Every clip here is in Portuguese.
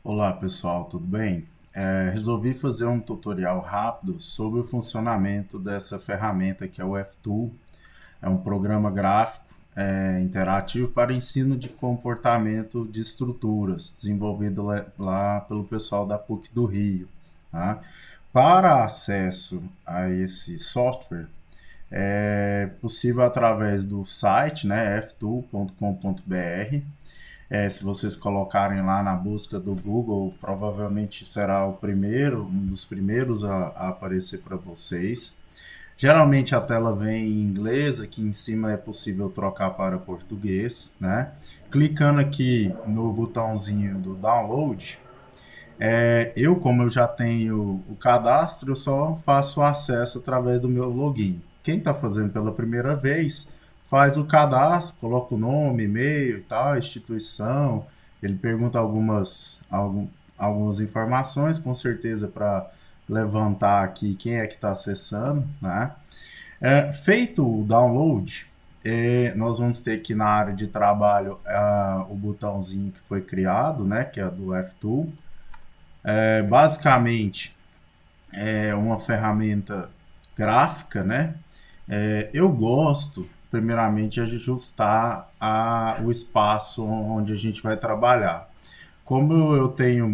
Olá pessoal, tudo bem? Resolvi fazer um tutorial rápido sobre o funcionamento dessa ferramenta que é o F-Tool. É um programa gráfico interativo para ensino de comportamento de estruturas, desenvolvido lá pelo pessoal da PUC do Rio. Tá? Para acesso a esse software, é possível através do site, né, ftool.com.br. Se vocês colocarem lá na busca do Google, provavelmente será um dos primeiros a aparecer para vocês. Geralmente a tela vem em inglês, aqui em cima é possível trocar para português, né? Clicando aqui no botãozinho do download, como eu já tenho o cadastro, eu só faço o acesso através do meu login. Quem está fazendo pela primeira vez, faz o cadastro, coloca o nome, e-mail e tal, instituição. Ele pergunta algumas informações, com certeza, para levantar aqui quem é que está acessando, né? Feito o download, nós vamos ter aqui na área de trabalho o botãozinho que foi criado, né, que é do F-Tool. Basicamente é uma ferramenta gráfica, né? Eu gosto, primeiramente, de ajustar o espaço onde a gente vai trabalhar. Como eu tenho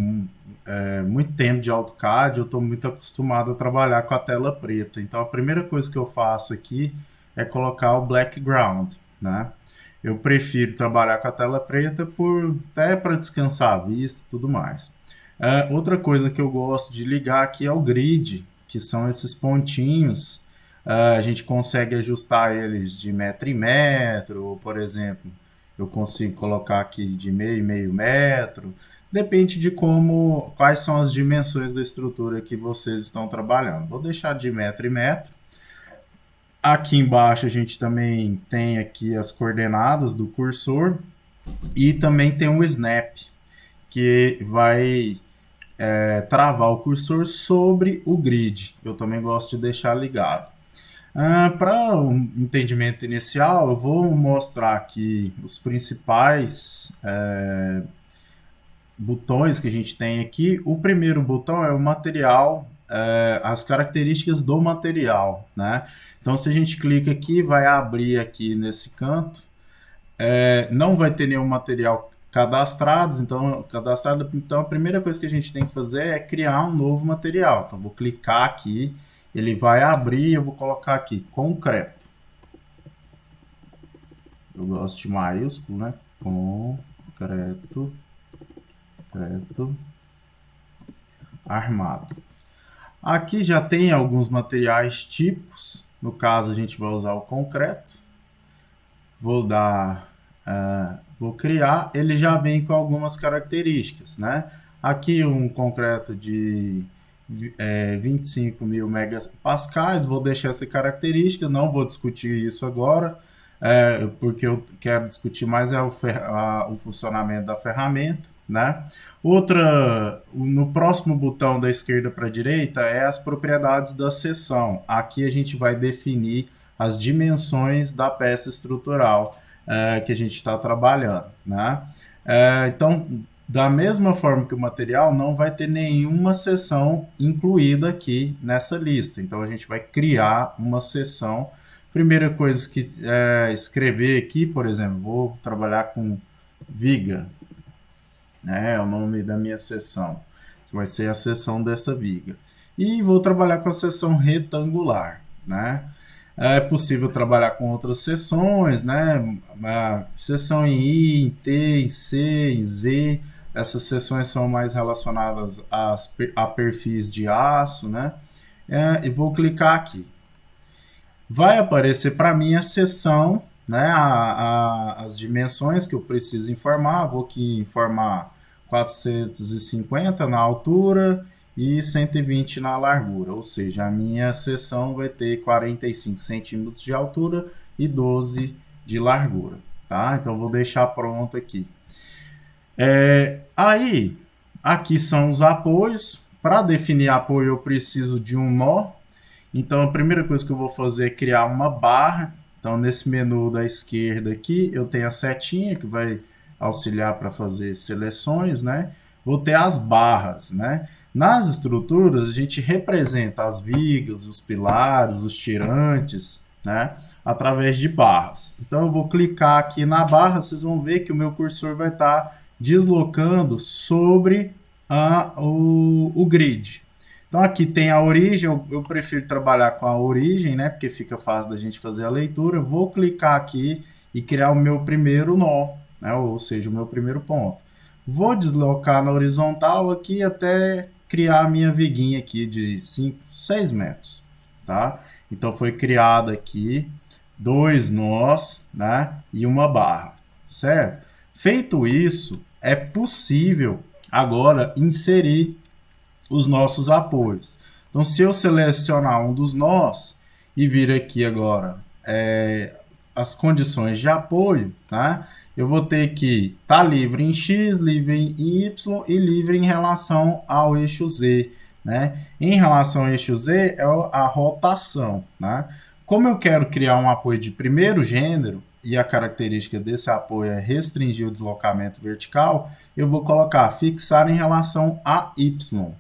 muito tempo de AutoCAD, eu estou muito acostumado a trabalhar com a tela preta. Então, a primeira coisa que eu faço aqui é colocar o background, né? Eu prefiro trabalhar com a tela preta até para descansar a vista e tudo mais. Outra coisa que eu gosto de ligar aqui é o grid, que são esses pontinhos. A gente consegue ajustar eles de metro em metro, ou, por exemplo, eu consigo colocar aqui de meio metro. Depende de quais são as dimensões da estrutura que vocês estão trabalhando. Vou deixar de metro em metro. Aqui embaixo a gente também tem aqui as coordenadas do cursor e também tem um snap, que vai travar o cursor sobre o grid. Eu também gosto de deixar ligado. Para um entendimento inicial, eu vou mostrar aqui os principais botões que a gente tem aqui. O primeiro botão é o material, as características do material, né? Então, se a gente clica aqui, vai abrir aqui nesse canto. Não vai ter nenhum material cadastrado, então a primeira coisa que a gente tem que fazer é criar um novo material. Então, vou clicar aqui, ele vai abrir, eu vou colocar aqui, concreto. Eu gosto de maiúsculo, né? Concreto, armado. Aqui já tem alguns materiais tipos, no caso a gente vai usar o concreto. Vou criar, ele já vem com algumas características, né? Aqui um concreto de 25 mil megapascais, vou deixar essa característica, não vou discutir isso agora, porque eu quero discutir mais o funcionamento da ferramenta, né? No próximo botão da esquerda para a direita é as propriedades da seção. Aqui a gente vai definir as dimensões da peça estrutural que a gente está trabalhando, né? Então, da mesma forma que o material, não vai ter nenhuma seção incluída aqui nessa lista. Então, a gente vai criar uma seção. Primeira coisa que escrever aqui, por exemplo, vou trabalhar com viga, né? É o nome da minha seção. Vai ser a seção dessa viga. E vou trabalhar com a seção retangular, né? É possível trabalhar com outras seções, né? Seção em I, em T, em C, em Z. Essas seções são mais relacionadas a perfis de aço, né? E vou clicar aqui. Vai aparecer para mim a seção, né? As dimensões que eu preciso informar. Vou aqui informar 450 na altura e 120 na largura, ou seja, a minha seção vai ter 45 centímetros de altura e 12 de largura, tá? Então vou deixar pronto aqui. Aqui são os apoios. Para definir apoio eu preciso de um nó. Então a primeira coisa que eu vou fazer é criar uma barra. Então nesse menu da esquerda aqui eu tenho a setinha que vai auxiliar para fazer seleções, né? vou ter as barras, né? Nas estruturas, a gente representa as vigas, os pilares, os tirantes, né? Através de barras. Então, eu vou clicar aqui na barra, vocês vão ver que o meu cursor vai estar deslocando sobre o grid. Então, aqui tem a origem, eu prefiro trabalhar com a origem, né? Porque fica fácil da gente fazer a leitura. Vou clicar aqui e criar o meu primeiro nó, né? Ou seja, o meu primeiro ponto. Vou deslocar na horizontal aqui até criar a minha viguinha aqui de 5, 6 metros, tá? Então, foi criado aqui 2 nós, né? E uma barra, certo? Feito isso, é possível agora inserir os nossos apoios. Então, se eu selecionar um dos nós e vir aqui agora as condições de apoio, tá? Eu vou ter que estar livre em X, livre em Y e livre em relação ao eixo Z, né? Em relação ao eixo Z é a rotação, né? Como eu quero criar um apoio de primeiro gênero e a característica desse apoio é restringir o deslocamento vertical, eu vou colocar fixar em relação a Y.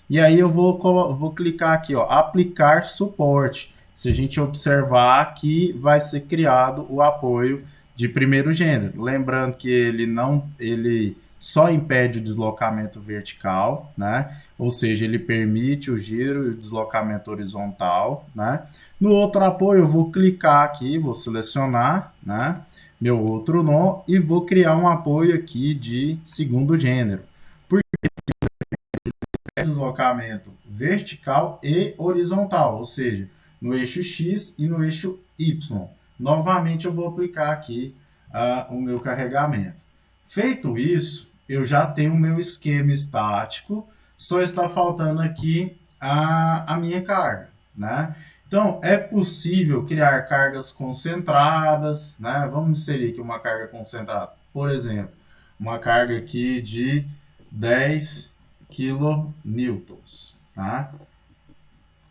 E aí eu vou clicar aqui, ó, aplicar suporte. Se a gente observar que vai ser criado o apoio de primeiro gênero. Lembrando que ele só impede o deslocamento vertical, né? Ou seja, ele permite o giro e o deslocamento horizontal, né? No outro apoio eu vou clicar aqui, vou selecionar, né, meu outro nó e vou criar um apoio aqui de segundo gênero. Por deslocamento vertical e horizontal, ou seja, no eixo X e no eixo Y. Novamente eu vou aplicar aqui o meu carregamento. Feito isso, eu já tenho o meu esquema estático, só está faltando aqui a minha carga, né? Então, é possível criar cargas concentradas, né? Vamos inserir aqui uma carga concentrada. Por exemplo, uma carga aqui de 10 kilonewtons, tá?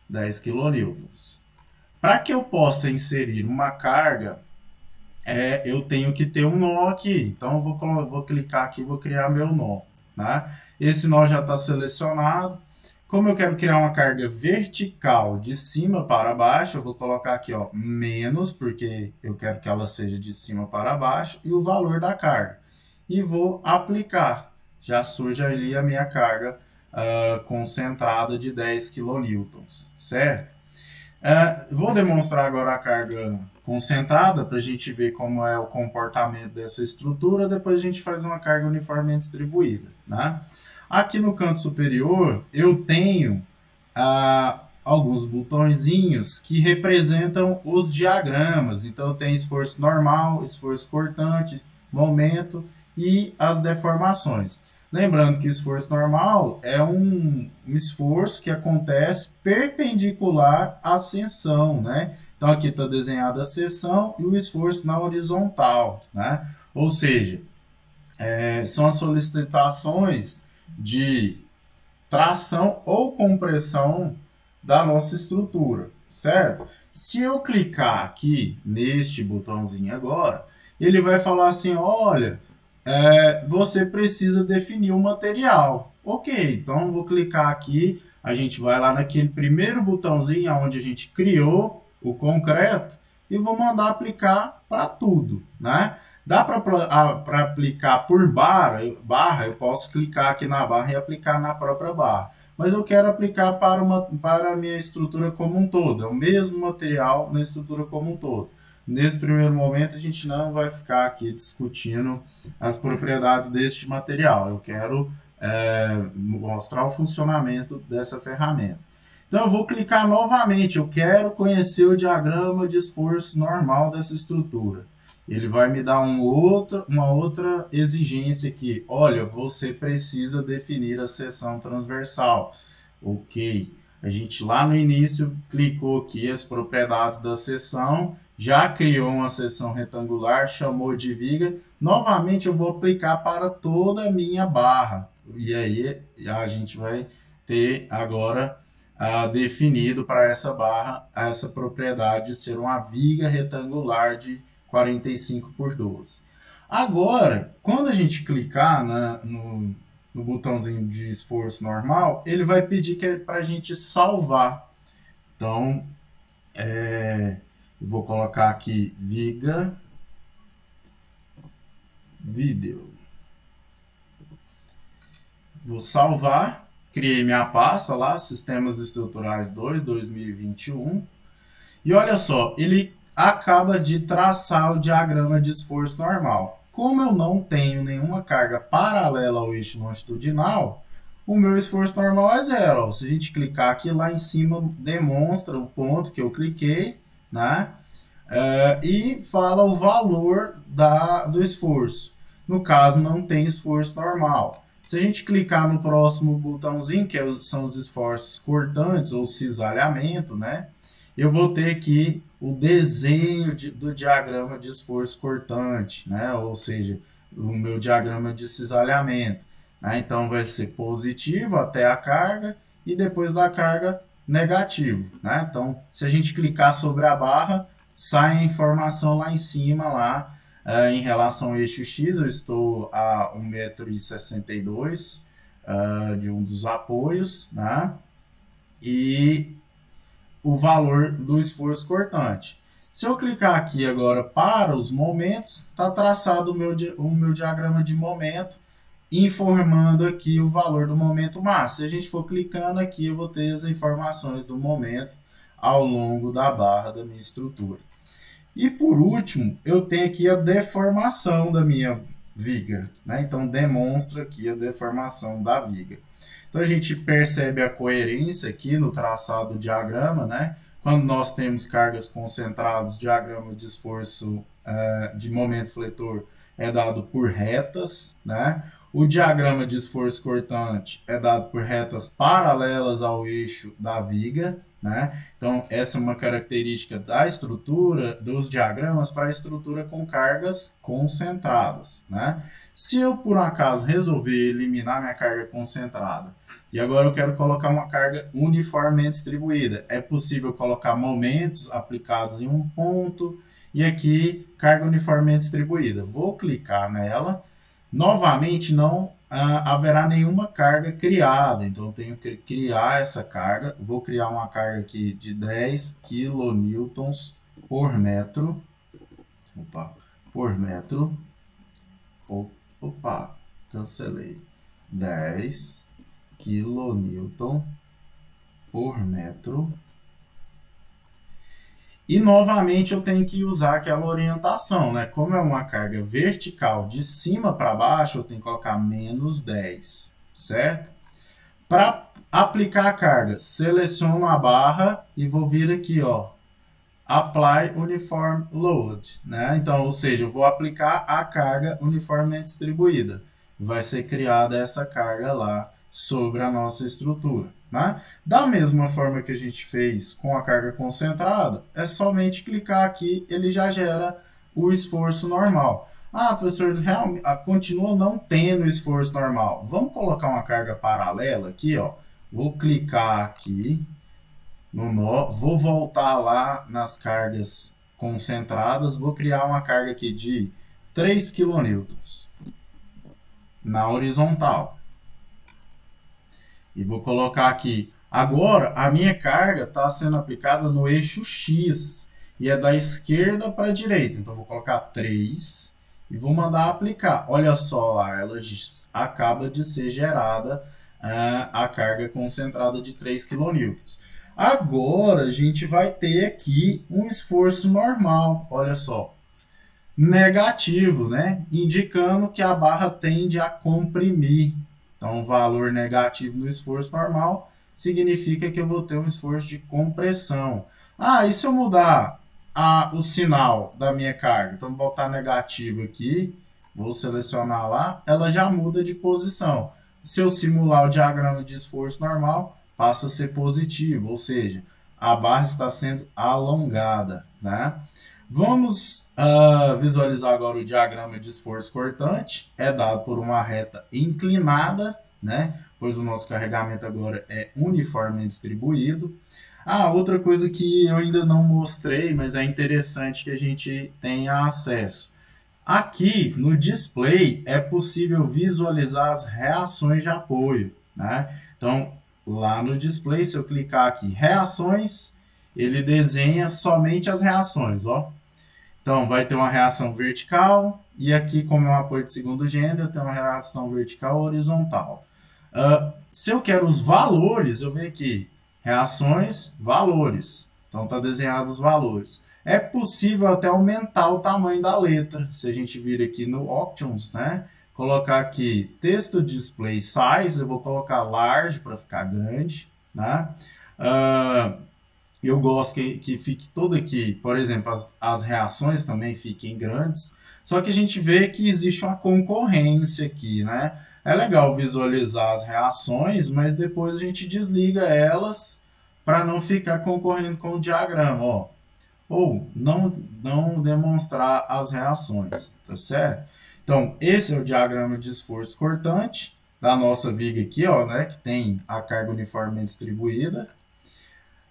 10 kilonewtons. Para que eu possa inserir uma carga, eu tenho que ter um nó aqui. Então, eu vou clicar aqui e vou criar meu nó, tá? Esse nó já está selecionado. Como eu quero criar uma carga vertical de cima para baixo, eu vou colocar aqui, ó, menos, porque eu quero que ela seja de cima para baixo, e o valor da carga. E vou aplicar. Já surge ali a minha carga concentrada de 10 kilonewtons, certo? Vou demonstrar agora a carga concentrada para a gente ver como é o comportamento dessa estrutura. Depois a gente faz uma carga uniformemente distribuída, né? Aqui no canto superior eu tenho alguns botõezinhos que representam os diagramas. Então tem esforço normal, esforço cortante, momento e as deformações. Lembrando que o esforço normal é um esforço que acontece perpendicular à seção, né? Então aqui está desenhada a seção e o esforço na horizontal, né? Ou seja, são as solicitações de tração ou compressão da nossa estrutura, certo? Se eu clicar aqui neste botãozinho agora, ele vai falar assim, olha, você precisa definir o material. Ok, então eu vou clicar aqui, a gente vai lá naquele primeiro botãozinho onde a gente criou o concreto e vou mandar aplicar para tudo, né? Dá para aplicar por barra, eu posso clicar aqui na barra e aplicar na própria barra. Mas eu quero aplicar para a minha estrutura como um todo. É o mesmo material na estrutura como um todo. Nesse primeiro momento, a gente não vai ficar aqui discutindo as propriedades deste material. Eu quero mostrar o funcionamento dessa ferramenta. Então, eu vou clicar novamente. Eu quero conhecer o diagrama de esforço normal dessa estrutura. Ele vai me dar uma outra exigência aqui. Olha, você precisa definir a seção transversal. Ok. A gente lá no início clicou aqui as propriedades da seção, já criou uma seção retangular, chamou de viga. Novamente eu vou aplicar para toda a minha barra. E aí a gente vai ter agora definido para essa barra essa propriedade de ser uma viga retangular de 45 por 12. Agora, quando a gente clicar no botãozinho de esforço normal, ele vai pedir que é para a gente salvar. Então, eu vou colocar aqui viga vídeo. Vou salvar, criei minha pasta lá, Sistemas Estruturais 2, 2021. E olha só, ele acaba de traçar o diagrama de esforço normal. Como eu não tenho nenhuma carga paralela ao eixo longitudinal, o meu esforço normal é zero. Ó. Se a gente clicar aqui lá em cima, demonstra o ponto que eu cliquei, né? E fala o valor do esforço. No caso, não tem esforço normal. Se a gente clicar no próximo botãozinho, que são os esforços cortantes ou cisalhamento, né? Eu vou ter aqui o desenho do diagrama de esforço cortante, né? Ou seja, o meu diagrama de cisalhamento. Né? Então, vai ser positivo até a carga e depois da carga negativo. Né? Então, se a gente clicar sobre a barra, sai a informação lá em cima, lá, em relação ao eixo X, eu estou a 1,62 m de um dos apoios, né? E o valor do esforço cortante. Se eu clicar aqui agora para os momentos, está traçado o meu diagrama de momento, informando aqui o valor do momento máximo. Se a gente for clicando aqui, eu vou ter as informações do momento ao longo da barra da minha estrutura. E por último, eu tenho aqui a deformação da minha viga, né? Então demonstra aqui a deformação da viga. Então a gente percebe a coerência aqui no traçado do diagrama, né? Quando nós temos cargas concentradas, o diagrama de esforço de momento fletor é dado por retas, né? O diagrama de esforço cortante é dado por retas paralelas ao eixo da viga, né? Então, essa é uma característica da estrutura, dos diagramas para a estrutura com cargas concentradas. Né? Se eu, por um acaso, resolver eliminar minha carga concentrada e agora eu quero colocar uma carga uniformemente distribuída, é possível colocar momentos aplicados em um ponto e aqui carga uniformemente distribuída. Vou clicar nela. Novamente, não haverá nenhuma carga criada, então eu tenho que criar essa carga. Vou criar uma carga aqui de 10 kN por metro. Por metro. Cancelei. 10 kN por metro. E novamente eu tenho que usar aquela orientação, né? Como é uma carga vertical de cima para baixo, eu tenho que colocar menos 10, certo? Para aplicar a carga, seleciono a barra e vou vir aqui, ó, Apply Uniform Load, né? Então, ou seja, eu vou aplicar a carga uniformemente distribuída. Vai ser criada essa carga lá sobre a nossa estrutura. Né? Da mesma forma que a gente fez com a carga concentrada, é somente clicar aqui, ele já gera o esforço normal. Ah, professor, realmente, continua não tendo esforço normal. Vamos colocar uma carga paralela aqui, ó. Vou clicar aqui no nó, vou voltar lá nas cargas concentradas, vou criar uma carga aqui de 3 kN na horizontal. E vou colocar aqui. Agora, a minha carga está sendo aplicada no eixo X. E é da esquerda para a direita. Então, vou colocar 3 e vou mandar aplicar. Olha só lá, ela acaba de ser gerada a carga concentrada de 3 kN. Agora, a gente vai ter aqui um esforço normal. Olha só. Negativo, né? Indicando que a barra tende a comprimir. Então, valor negativo no esforço normal significa que eu vou ter um esforço de compressão. Ah, e se eu mudar o sinal da minha carga? Então, vou botar negativo aqui, vou selecionar lá, ela já muda de posição. Se eu simular o diagrama de esforço normal, passa a ser positivo, ou seja, a barra está sendo alongada, né? Vamos visualizar agora o diagrama de esforço cortante. É dado por uma reta inclinada, né? Pois o nosso carregamento agora é uniformemente distribuído. Outra coisa que eu ainda não mostrei, mas é interessante que a gente tenha acesso. Aqui no display é possível visualizar as reações de apoio, né? Então, lá no display, se eu clicar aqui, reações, ele desenha somente as reações, ó. Então, vai ter uma reação vertical, e aqui, como é um apoio de segundo gênero, eu tenho uma reação vertical horizontal. Se eu quero os valores, eu venho aqui, reações, valores. Então, está desenhado os valores. É possível até aumentar o tamanho da letra. Se a gente vir aqui no Options, né? Colocar aqui texto display size, eu vou colocar large para ficar grande, né? Eu gosto que fique todo aqui, por exemplo, as reações também fiquem grandes, só que a gente vê que existe uma concorrência aqui, né? É legal visualizar as reações, mas depois a gente desliga elas para não ficar concorrendo com o diagrama, ó. Ou não demonstrar as reações, tá certo? Então, esse é o diagrama de esforço cortante da nossa viga aqui, ó, né? Que tem a carga uniformemente distribuída.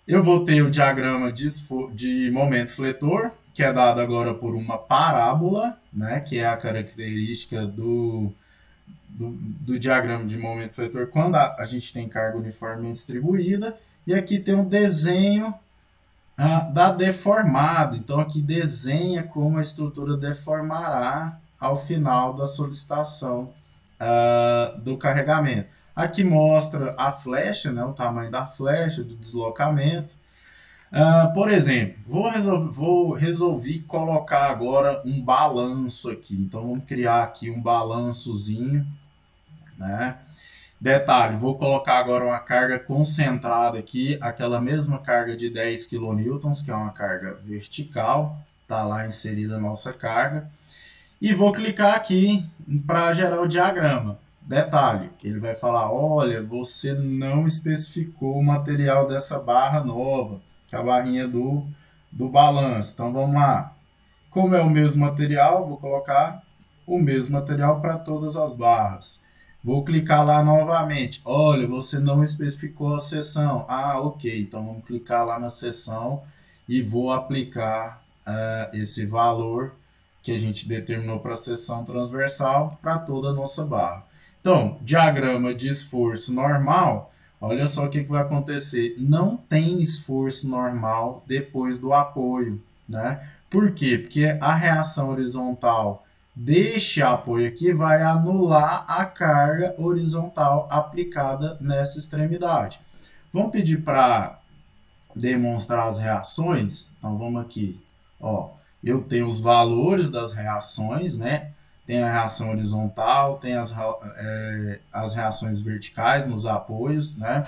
Eu vou ter o diagrama de momento fletor, que é dado agora por uma parábola, né, que é a característica do diagrama de momento fletor quando a gente tem carga uniformemente distribuída. E aqui tem um desenho da deformada. Então, aqui desenha como a estrutura deformará ao final da solicitação do carregamento. Aqui mostra a flecha, né, o tamanho da flecha, do deslocamento. Por exemplo, resolver colocar agora um balanço aqui. Então, vamos criar aqui um balançozinho, né? Detalhe, vou colocar agora uma carga concentrada aqui, aquela mesma carga de 10 kN, que é uma carga vertical, tá lá inserida a nossa carga. E vou clicar aqui para gerar o diagrama. Detalhe, ele vai falar, olha, você não especificou o material dessa barra nova, que é a barrinha do balanço. Então, vamos lá. Como é o mesmo material, vou colocar o mesmo material para todas as barras. Vou clicar lá novamente. Olha, você não especificou a seção. Ah, ok. Então, vamos clicar lá na seção e vou aplicar esse valor que a gente determinou para a seção transversal para toda a nossa barra. Então, diagrama de esforço normal, olha só o que vai acontecer. Não tem esforço normal depois do apoio, né? Por quê? Porque a reação horizontal deste apoio aqui vai anular a carga horizontal aplicada nessa extremidade. Vamos pedir para demonstrar as reações? Então, vamos aqui. Ó, eu tenho os valores das reações, né? Tem a reação horizontal, tem as reações verticais nos apoios, né?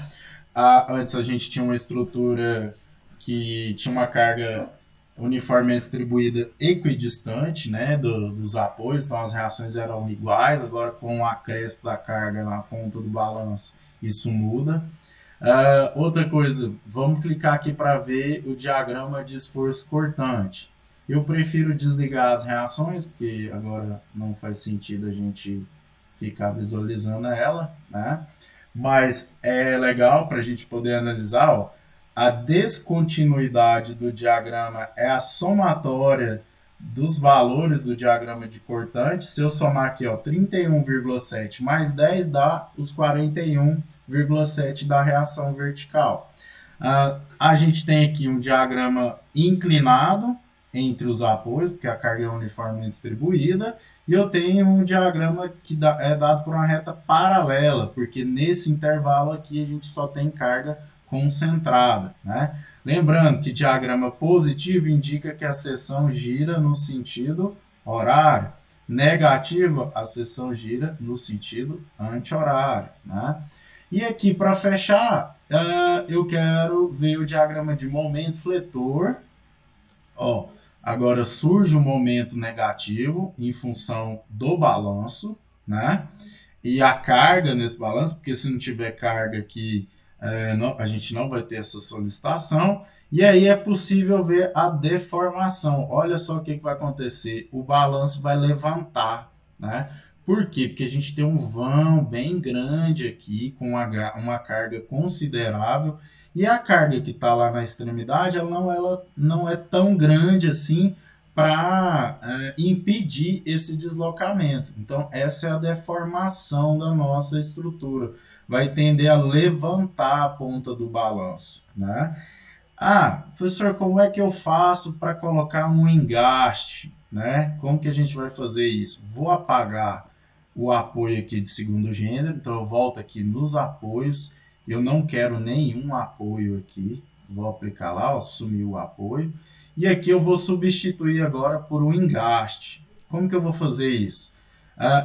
Antes a gente tinha uma estrutura que tinha uma carga uniformemente distribuída equidistante, né, dos apoios, então as reações eram iguais. Agora, com o acréscimo da carga na ponta do balanço, isso muda. Outra coisa, vamos clicar aqui para ver o diagrama de esforço cortante. Eu prefiro desligar as reações, porque agora não faz sentido a gente ficar visualizando ela, né? Mas é legal para a gente poder analisar, ó, a descontinuidade do diagrama é a somatória dos valores do diagrama de cortante. Se eu somar aqui, ó, 31,7 mais 10 dá os 41,7 da reação vertical. A gente tem aqui um diagrama inclinado entre os apoios, porque a carga é uniformemente distribuída, e eu tenho um diagrama que é dado por uma reta paralela, porque nesse intervalo aqui a gente só tem carga concentrada, né? Lembrando que diagrama positivo indica que a seção gira no sentido horário. Negativo, a seção gira no sentido anti-horário, né? E aqui, para fechar, eu quero ver o diagrama de momento fletor. Ó, agora surge um momento negativo em função do balanço, né? E a carga nesse balanço, porque se não tiver carga aqui, a gente não vai ter essa solicitação. E aí é possível ver a deformação. Olha só o que vai acontecer. O balanço vai levantar, né? Por quê? Porque a gente tem um vão bem grande aqui, com uma carga considerável. E a carga que está lá na extremidade, ela não é tão grande assim para impedir esse deslocamento. Então, essa é a deformação da nossa estrutura. Vai tender a levantar a ponta do balanço, né? Ah, professor, como é que eu faço para colocar um engaste, né? Como que a gente vai fazer isso? Vou apagar o apoio aqui de segundo gênero, então eu volto aqui nos apoios, eu não quero nenhum apoio aqui, vou aplicar lá, ó, sumiu o apoio, e aqui eu vou substituir agora por um engaste. Como que eu vou fazer isso?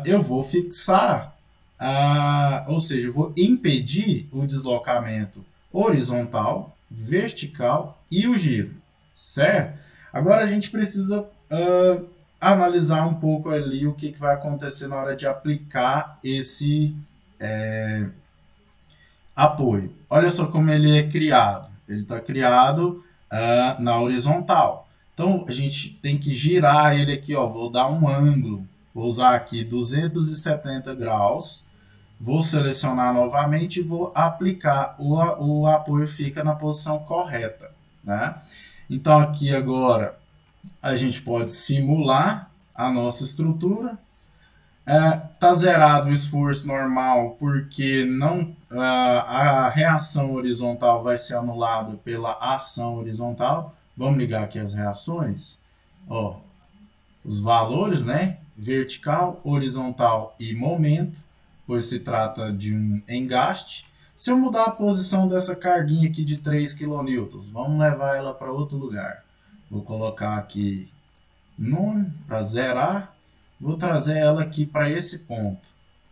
Eu vou fixar, ou seja, eu vou impedir o deslocamento horizontal, vertical e o giro, certo? Agora a gente precisa analisar um pouco ali o que vai acontecer na hora de aplicar esse apoio. Olha só como ele é criado. Ele está criado na horizontal. Então, a gente tem que girar ele aqui, ó. Vou dar um ângulo. Vou usar aqui 270 graus. Vou selecionar novamente e vou aplicar. O apoio fica na posição correta, né? Então, aqui agora, a gente pode simular a nossa estrutura. Tá zerado o esforço normal porque não a reação horizontal vai ser anulada pela ação horizontal. Vamos ligar aqui as reações. Ó, os valores, né? Vertical, horizontal e momento, pois se trata de um engaste. Se eu mudar a posição dessa carguinha aqui de 3 kN, vamos levar ela para outro lugar. Vou colocar aqui none para zerar. Vou trazer ela aqui para esse ponto,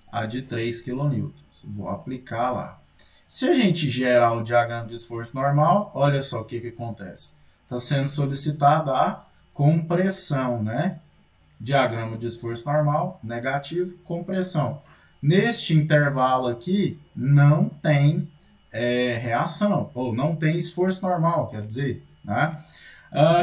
a de 3 kN. Vou aplicar lá. Se a gente gerar o diagrama de esforço normal, olha só o que acontece. Está sendo solicitada a compressão, né? Diagrama de esforço normal, negativo, compressão. Neste intervalo aqui, não tem reação, ou não tem esforço normal, quer dizer, né?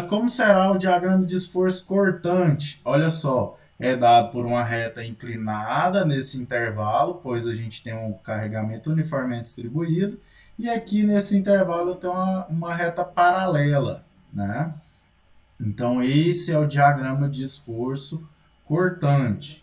Como será o diagrama de esforço cortante? Olha só, é dado por uma reta inclinada nesse intervalo, pois a gente tem um carregamento uniformemente distribuído, e aqui nesse intervalo eu tenho uma reta paralela, né? Então, esse é o diagrama de esforço cortante.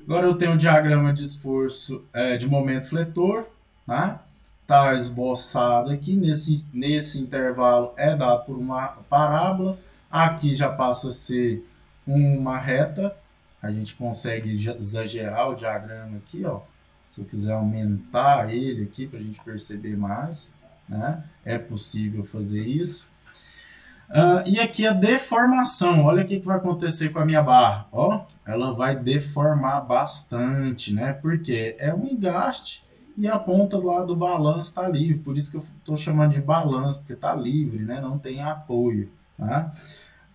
Agora eu tenho o diagrama de esforço de momento fletor, né? Está esboçado aqui, nesse intervalo é dado por uma parábola, aqui já passa a ser uma reta, a gente consegue exagerar o diagrama aqui, ó. Se eu quiser aumentar ele aqui para a gente perceber mais, né? É possível fazer isso. E aqui a deformação, olha o que vai acontecer com a minha barra, ó, ela vai deformar bastante, né, porque é um engaste e a ponta lá do balanço está livre, por isso que eu estou chamando de balanço, porque está livre, né, não tem apoio, tá?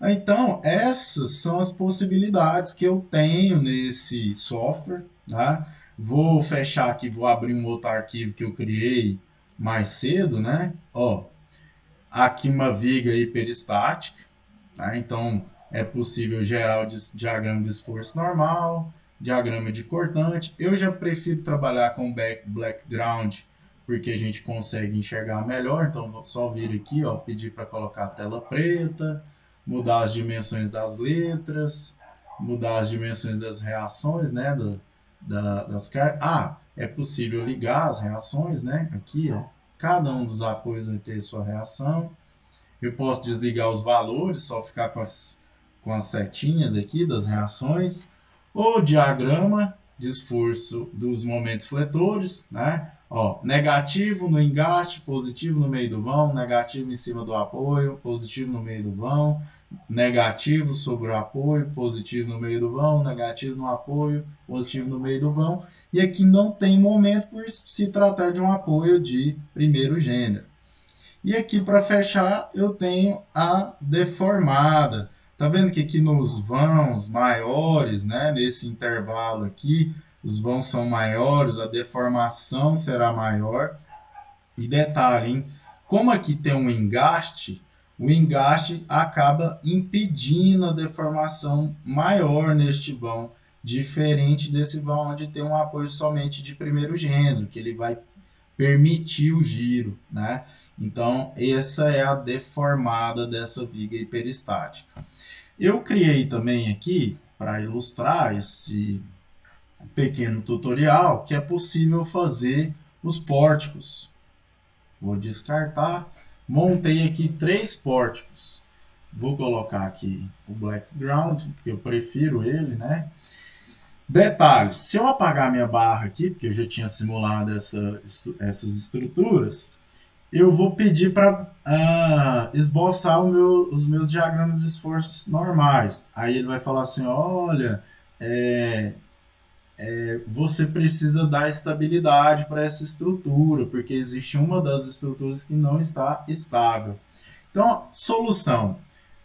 Então, essas são as possibilidades que eu tenho nesse software, tá? Vou fechar aqui, vou abrir um outro arquivo que eu criei mais cedo, né, ó, aqui uma viga hiperestática, tá? Então é possível gerar o diagrama de esforço normal, diagrama de cortante. Eu já prefiro trabalhar com background porque a gente consegue enxergar melhor. Então vou só vir aqui, ó, pedir para colocar a tela preta, mudar as dimensões das letras, mudar as dimensões das reações, né, das cargas. É possível ligar as reações, né, aqui, ó. Cada um dos apoios vai ter sua reação. Eu posso desligar os valores, só ficar com as setinhas aqui das reações. O diagrama de esforço dos momentos fletores, né? Ó, negativo no engaste, positivo no meio do vão, negativo em cima do apoio, positivo no meio do vão, negativo sobre o apoio, positivo no meio do vão, negativo no apoio, positivo no meio do vão. E aqui não tem momento por se tratar de um apoio de primeiro gênero. E aqui para fechar eu tenho a deformada. Tá vendo que aqui nos vãos maiores, né, nesse intervalo aqui, os vãos são maiores, a deformação será maior. E detalhe, hein? Como aqui tem um engaste, o engaste acaba impedindo a deformação maior neste vão, diferente desse vão onde tem um apoio somente de primeiro gênero, que ele vai permitir o giro, né? Então, essa é a deformada dessa viga hiperestática. Eu criei também aqui, para ilustrar esse pequeno tutorial, que é possível fazer os pórticos. Vou descartar. Montei aqui 3 pórticos. Vou colocar aqui o background, porque eu prefiro ele, né? Detalhe, se eu apagar minha barra aqui, porque eu já tinha simulado essas estruturas, eu vou pedir para esboçar os meus diagramas de esforços normais. Aí ele vai falar assim, olha, é, você precisa dar estabilidade para essa estrutura, porque existe uma das estruturas que não está estável. Então, solução.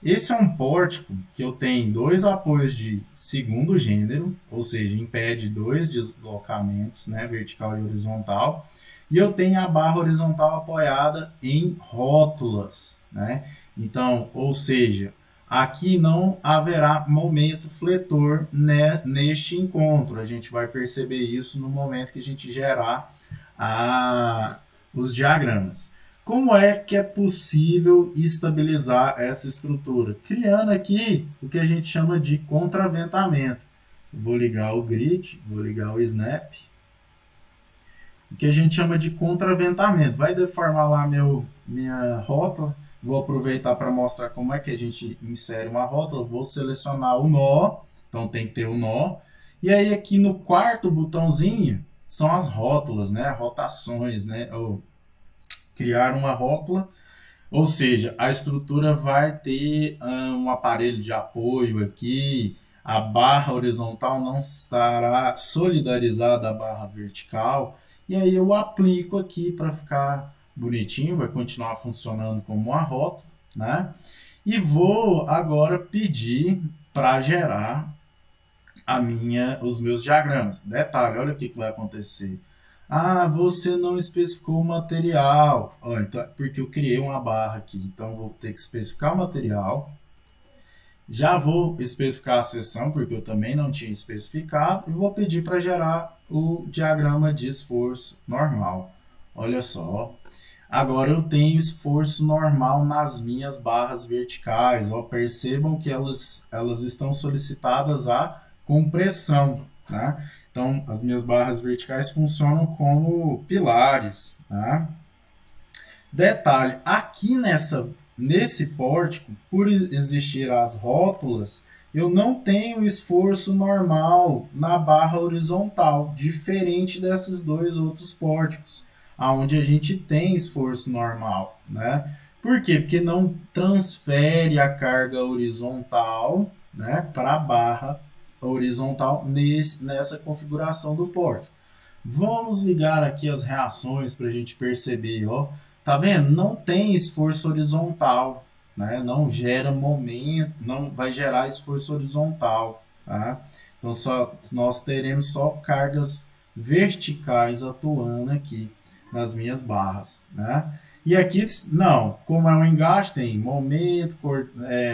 Esse é um pórtico que eu tenho 2 apoios de segundo gênero, ou seja, impede 2 deslocamentos, né, vertical e horizontal. E eu tenho a barra horizontal apoiada em rótulas, né? Então, ou seja, aqui não haverá momento fletor neste encontro. A gente vai perceber isso no momento que a gente gerar os diagramas. Como é que é possível estabilizar essa estrutura? Criando aqui o que a gente chama de contraventamento. Vou ligar o grid, vou ligar o snap. O que a gente chama de contraventamento. Vai deformar lá minha rótula. Vou aproveitar para mostrar como é que a gente insere uma rótula. Vou selecionar o nó. Então tem que ter o nó. E aí aqui no quarto botãozinho são as rótulas, né? Rotações, né? Ou criar uma rótula, ou seja, a estrutura vai ter um aparelho de apoio aqui, a barra horizontal não estará solidarizada à barra vertical, e aí eu aplico aqui para ficar bonitinho, vai continuar funcionando como uma rótula, né? E vou agora pedir para gerar os meus diagramas. Detalhe, olha o que vai acontecer. Ah, você não especificou o material. Oh, então, porque eu criei uma barra aqui. Então, vou ter que especificar o material. Já vou especificar a seção, porque eu também não tinha especificado. E vou pedir para gerar o diagrama de esforço normal. Olha só. Agora eu tenho esforço normal nas minhas barras verticais. Ó, percebam que elas estão solicitadas a compressão, né? Então, as minhas barras verticais funcionam como pilares, né? Detalhe, aqui nesse pórtico, por existir as rótulas, eu não tenho esforço normal na barra horizontal, diferente desses dois outros pórticos, onde a gente tem esforço normal, né? Por quê? Porque não transfere a carga horizontal, né, para a barra horizontal nessa configuração do pórtico. Vamos ligar aqui as reações para a gente perceber, ó. Tá vendo? Não tem esforço horizontal, né? Não gera momento, não vai gerar esforço horizontal, tá? Então nós teremos só cargas verticais atuando aqui nas minhas barras, né? E aqui não, como é um engaste, tem momento,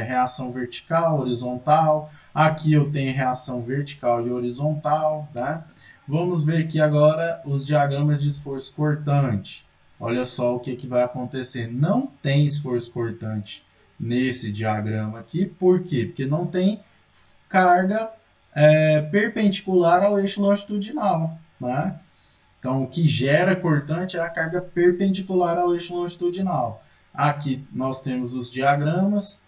reação vertical, horizontal. Aqui eu tenho reação vertical e horizontal, né? Vamos ver aqui agora os diagramas de esforço cortante. Olha só o que vai acontecer. Não tem esforço cortante nesse diagrama aqui. Por quê? Porque não tem carga perpendicular ao eixo longitudinal, né? Então, o que gera cortante é a carga perpendicular ao eixo longitudinal. Aqui nós temos os diagramas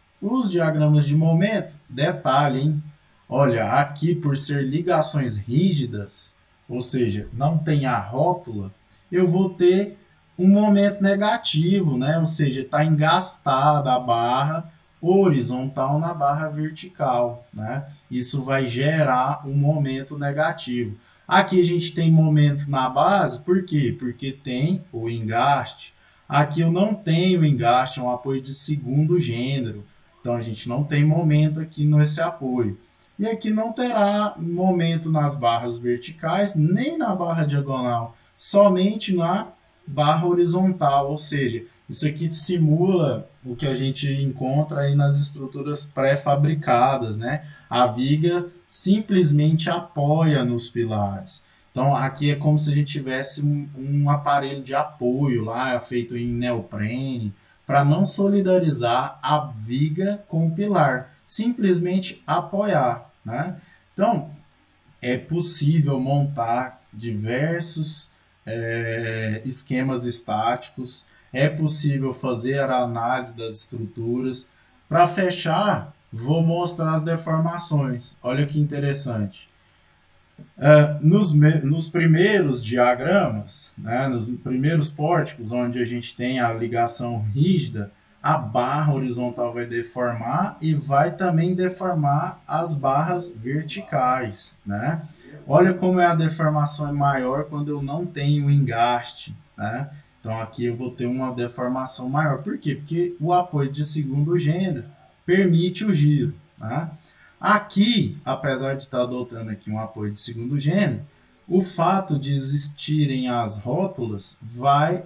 de momento. Detalhe, hein? Olha, aqui por ser ligações rígidas, ou seja, não tem a rótula, eu vou ter um momento negativo, né? Ou seja, está engastada a barra horizontal na barra vertical, né? Isso vai gerar um momento negativo. Aqui a gente tem momento na base, por quê? Porque tem o engaste. Aqui eu não tenho engaste, é um apoio de segundo gênero. Então a gente não tem momento aqui nesse apoio. E aqui não terá momento nas barras verticais, nem na barra diagonal, somente na barra horizontal, ou seja, isso aqui simula o que a gente encontra aí nas estruturas pré-fabricadas, né? A viga simplesmente apoia nos pilares. Então aqui é como se a gente tivesse um aparelho de apoio lá, feito em neoprene, para não solidarizar a viga com o pilar. simplesmente apoiar, né? Então, é possível montar diversos esquemas estáticos, é possível fazer a análise das estruturas. Para fechar, vou mostrar as deformações. Olha que interessante. Nos primeiros diagramas, né, nos primeiros pórticos, onde a gente tem a ligação rígida, a barra horizontal vai deformar e vai também deformar as barras verticais, né? Olha como a deformação é maior quando eu não tenho engaste, né? Então aqui eu vou ter uma deformação maior. Por quê? Porque o apoio de segundo gênero permite o giro, né? Aqui, apesar de estar adotando aqui um apoio de segundo gênero, o fato de existirem as rótulas vai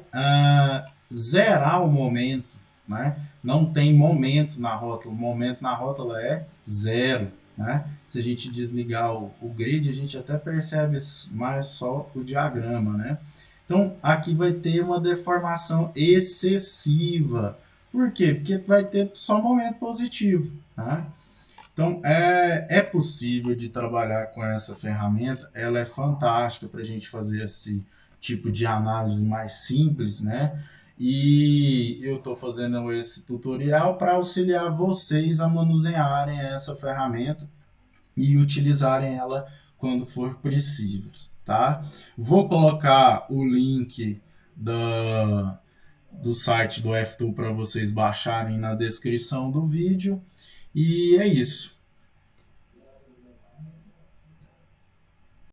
zerar o momento, né? Não tem momento na rótula, o momento na rótula é zero, né? Se a gente desligar o grid, a gente até percebe mais só o diagrama, né? Então, aqui vai ter uma deformação excessiva. Por quê? Porque vai ter só momento positivo, tá? Então, é possível de trabalhar com essa ferramenta, ela é fantástica para a gente fazer esse tipo de análise mais simples, né? E eu estou fazendo esse tutorial para auxiliar vocês a manusearem essa ferramenta e utilizarem ela quando for preciso, tá? Vou colocar o link do site do F2 para vocês baixarem na descrição do vídeo. E é isso.